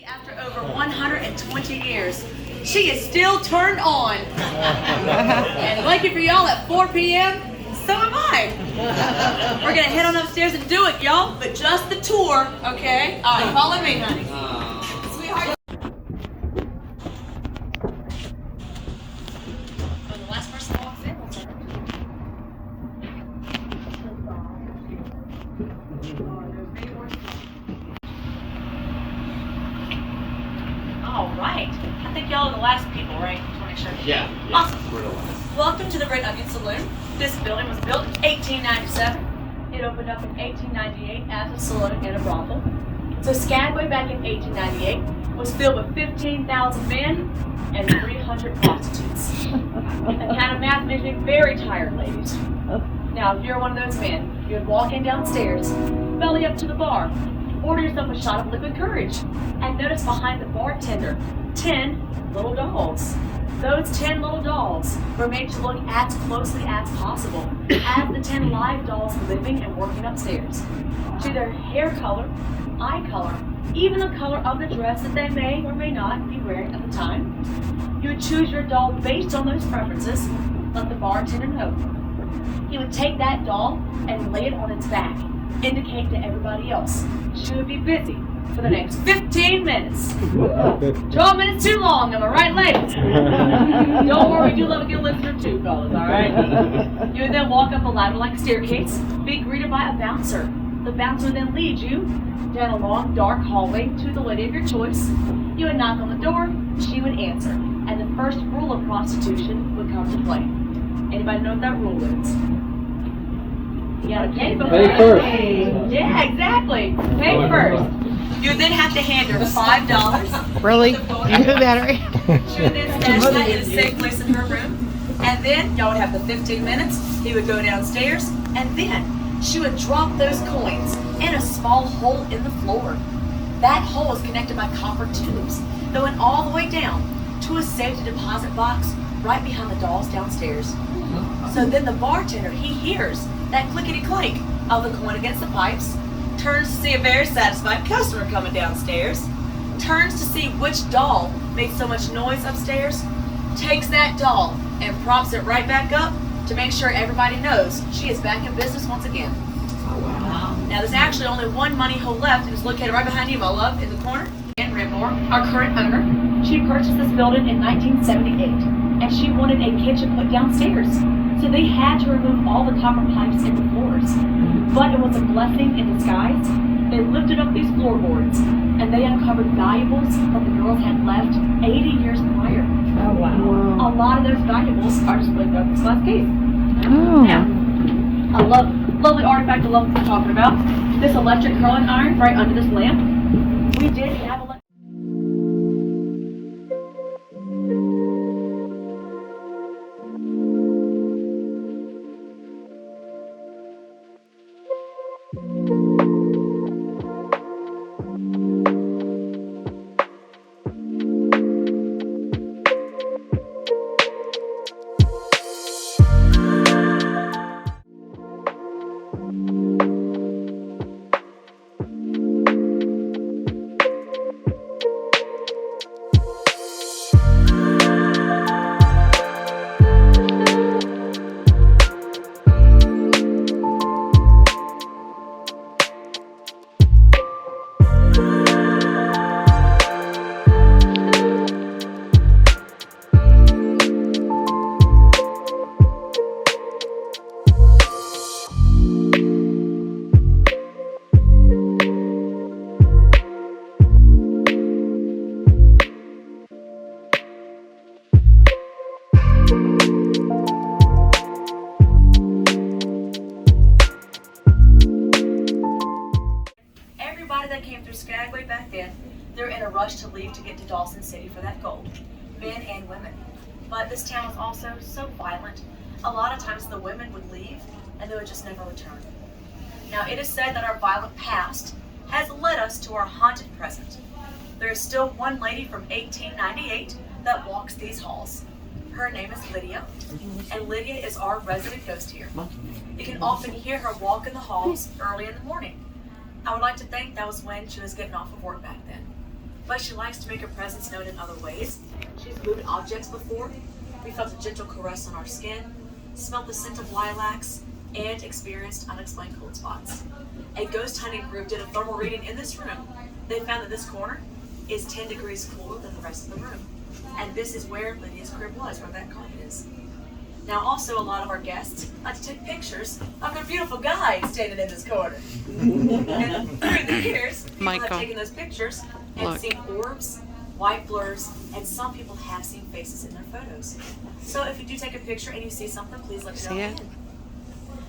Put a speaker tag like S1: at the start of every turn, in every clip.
S1: After over 120 years, she is still turned on. And lucky for y'all at 4 p.m., so am I. We're gonna head on upstairs and do it, y'all, but just the tour, okay? All right, follow me, honey. Sweetheart. Oh, the last person walks in, we'll turn. All right. I think y'all are the last people, right? Just want to make sure.
S2: Yeah.
S1: Awesome.
S2: We're the last.
S1: Welcome to the Red Onion Saloon. This building was built in 1897. It opened up in 1898 as a saloon and a brothel. So Skagway back in 1898 was filled with 15,000 men and 300 prostitutes. And kind of math makes me very tired, ladies. Now, if you're one of those men, you would walk in downstairs, belly up to the bar, order yourself a shot of liquid courage, and notice behind the bartender 10 little dolls. Those 10 little dolls were made to look as closely as possible as the 10 live dolls living and working upstairs. To their hair color, eye color, even the color of the dress that they may or may not be wearing at the time. You would choose your doll based on those preferences, let the bartender know. He would take that doll and lay it on its back, indicate to everybody else she would be busy for the next 15 minutes. 12 minutes too long, am I right, ladies? Don't worry, we do love a good listener too, fellas, all right? You would then walk up a ladder like a staircase, be greeted by a bouncer. The bouncer would then lead you down a long, dark hallway to the lady of your choice. You would knock on the door, she would answer, and the first rule of prostitution would come to play. Anybody know what that rule is? You gotta pay first.
S3: Pay first.
S1: Yeah, exactly. Pay first. You would then have to hand her $5.
S4: Really? You knew that, right?
S1: She would then stash that in a safe place in her room. And then y'all would have the 15 minutes. He would go downstairs, and then she would drop those coins in a small hole in the floor. That hole is connected by copper tubes that went all the way down to a safety deposit box right behind the dolls downstairs. So then the bartender, he hears that clickety-clink of the coin against the pipes, turns to see a very satisfied customer coming downstairs, turns to see which doll made so much noise upstairs, takes that doll and props it right back up to make sure everybody knows she is back in business once again.
S2: Oh, wow.
S1: Now there's actually only one money hole left, and it's located right behind you, my love, in the corner. Ann Rimore, our current owner, she purchased this building in 1978, and she wanted a kitchen put downstairs. So they had to remove all the copper pipes in the floors. But it was a blessing in disguise. They lifted up these floorboards, and they uncovered valuables that the girls had left 80 years prior.
S4: Oh, wow.
S1: A lot of those valuables are displayed in this glass case.
S4: Oh.
S1: Now, a lovely artifact I love what we're talking about. This electric curling iron right under this lamp. We did have a through Skagway back then, they're in a rush to leave to get to Dawson City for that gold, men and women. But this town was also so violent. A lot of times the women would leave and they would just never return. Now it is said that our violent past has led us to our haunted present. There is still one lady from 1898 that walks these halls. Her name is Lydia, and Lydia is our resident ghost here. You can often hear her walk in the halls early in the morning. I would like to think that was when she was getting off of work back then. But she likes to make her presence known in other ways. She's moved objects before. We felt a gentle caress on our skin, smelled the scent of lilacs, and experienced unexplained cold spots. A ghost hunting group did a thermal reading in this room. They found that this corner is 10 degrees cooler than the rest of the room. And this is where Lydia's crib was, where that carpet is. Now also a lot of our guests like to take pictures of their beautiful guy standing in this corner. And through the years, people have taken those pictures and seen orbs, white blurs, and some people have seen faces in their photos. So if you do take a picture and you see something, please let me know.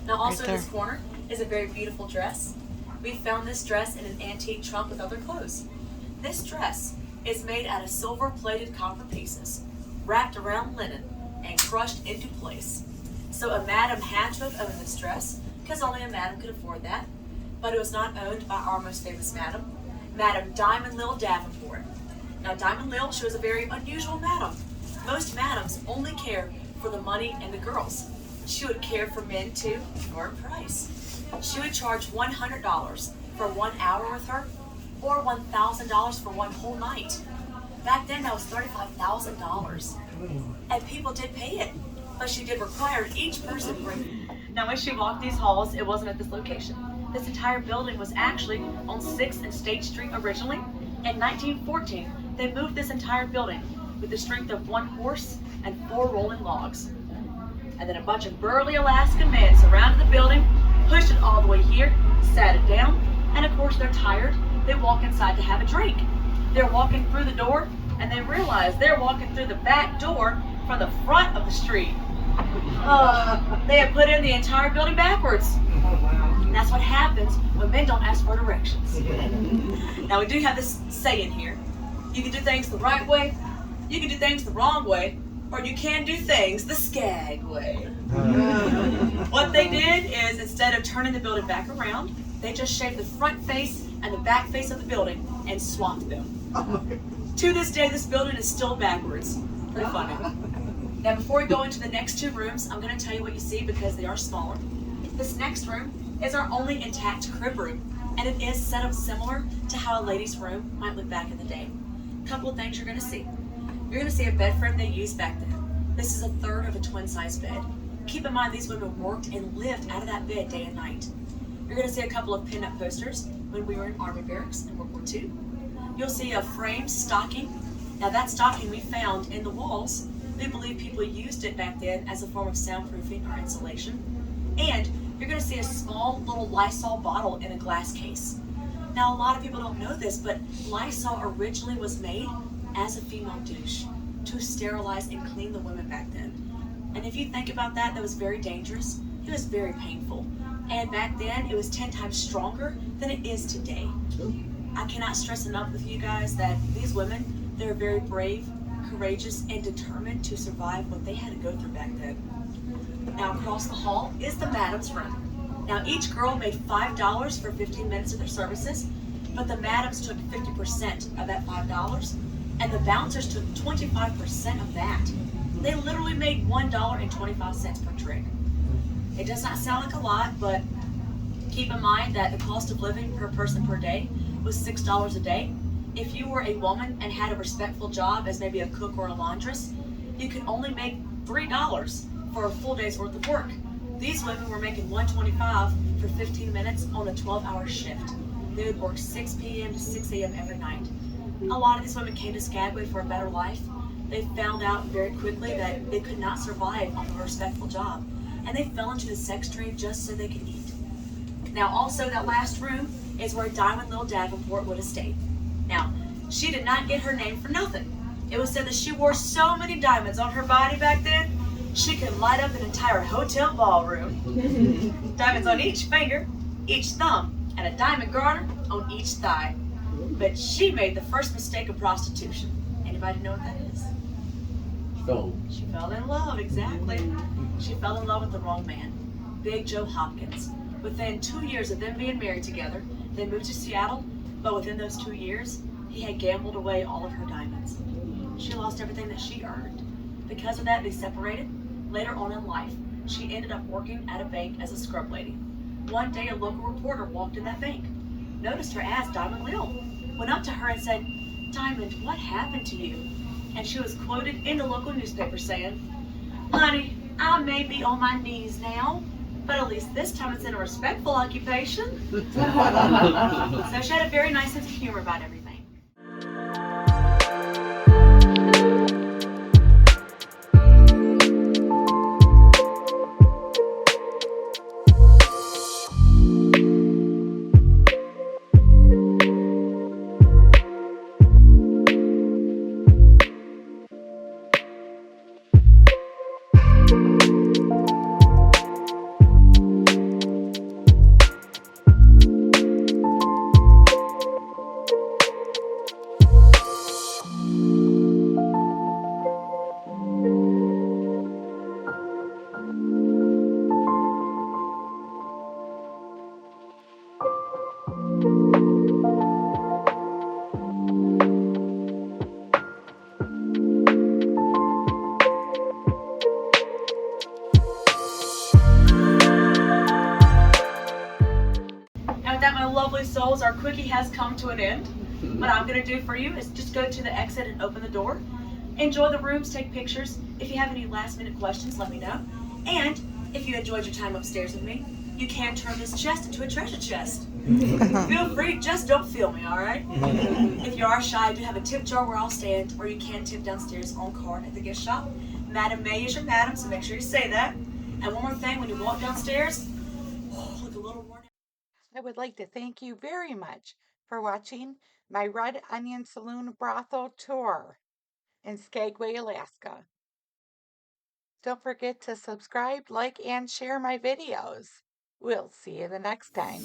S1: Now also in this corner is a very beautiful dress. We found this dress in an antique trunk with other clothes. This dress is made out of silver-plated copper pieces, wrapped around linen, and crushed into place. So a madam had to have owned this dress, because only a madam could afford that. But it was not owned by our most famous madam, Madam Diamond Lil Davenport. Now Diamond Lil, she was a very unusual madam. Most madams only care for the money and the girls. She would care for men too, for a price. She would charge $100 for 1 hour with her, or $1,000 for one whole night. Back then that was $35,000. And people did pay it, but she did require each person bring. Now when she walked these halls, it wasn't at this location. This entire building was actually on 6th and State Street originally. In 1914, they moved this entire building with the strength of 1 horse and 4 rolling logs. And then a bunch of burly Alaskan men surrounded the building, pushed it all the way here, sat it down, and of course they're tired. They walk inside to have a drink. They're walking through the door, and they realize they're walking through the back door from the front of the street. They had put in the entire building backwards. And that's what happens when men don't ask for directions. Now we do have this saying here. You can do things the right way, you can do things the wrong way, or you can do things the Skagway. What they did is, instead of turning the building back around, they just shaved the front face and the back face of the building and swapped them. To this day, this building is still backwards. Pretty funny. Now before we go into the next 2 rooms, I'm going to tell you what you see because they are smaller. This next room is our only intact crib room, and it is set up similar to how a lady's room might look back in the day. A couple of things you're going to see. You're going to see a bed frame they used back then. This is a third of a twin-size bed. Keep in mind these women worked and lived out of that bed day and night. You're going to see a couple of pin-up posters when we were in Army barracks in World War II. You'll see a framed stocking. Now that stocking we found in the walls. We believe people used it back then as a form of soundproofing or insulation. And you're going to see a small little Lysol bottle in a glass case. Now a lot of people don't know this, but Lysol originally was made as a female douche to sterilize and clean the women back then. And if you think about that, that was very dangerous. It was very painful. And back then, it was 10 times stronger than it is today. I cannot stress enough with you guys that these women, they're very brave, courageous, and determined to survive what they had to go through back then. Now across the hall is the madam's room. Now each girl made $5 for 15 minutes of their services, but the madams took 50% of that $5, and the bouncers took 25% of that. They literally made $1.25 per drink. It does not sound like a lot, but keep in mind that the cost of living per person per day was $6 a day. If you were a woman and had a respectful job as maybe a cook or a laundress, you could only make $3 for a full day's worth of work. These women were making $1.25 for 15 minutes on a 12-hour shift. They would work 6 p.m. to 6 a.m. every night. A lot of these women came to Skagway for a better life. They found out very quickly that they could not survive on a respectful job, and they fell into the sex trade just so they could eat. Now also that last room is where Diamond Lil Davenport would have stayed. Now, she did not get her name for nothing. It was said that she wore so many diamonds on her body back then, she could light up an entire hotel ballroom. Diamonds on each finger, each thumb, and a diamond garter on each thigh. But she made the first mistake of prostitution. Anybody know what that is? She fell in love, exactly. She fell in love with the wrong man, Big Joe Hopkins. Within 2 years of them being married together, they moved to Seattle, but within those 2 years, he had gambled away all of her diamonds. She lost everything that she earned. Because of that, they separated. Later on in life, she ended up working at a bank as a scrub lady. One day, a local reporter walked in that bank, noticed her as Diamond Lil, went up to her and said, "Diamond, what happened to you?" And she was quoted in the local newspaper saying, "Honey, I may be on my knees now, but at least this time it's in a respectful occupation." So she had a very nice sense of humor about everything. And with that, my lovely souls, our quickie has come to an end. What I'm going to do for you is just go to the exit and open the door. Enjoy the rooms, take pictures. If you have any last minute questions, let me know. And if you enjoyed your time upstairs with me, you can turn this chest into a treasure chest. Feel free, just don't feel me, all right? If you are shy, I do have a tip jar where I'll stand, or you can tip downstairs on card at the gift shop. Madam May is your madam, so make sure you say that. And one more thing, when you walk downstairs, look a little worn out.
S4: I would like to thank you very much for watching my Red Onion Saloon brothel tour in Skagway, Alaska. Don't forget to subscribe, like, and share my videos. We'll see you the next time.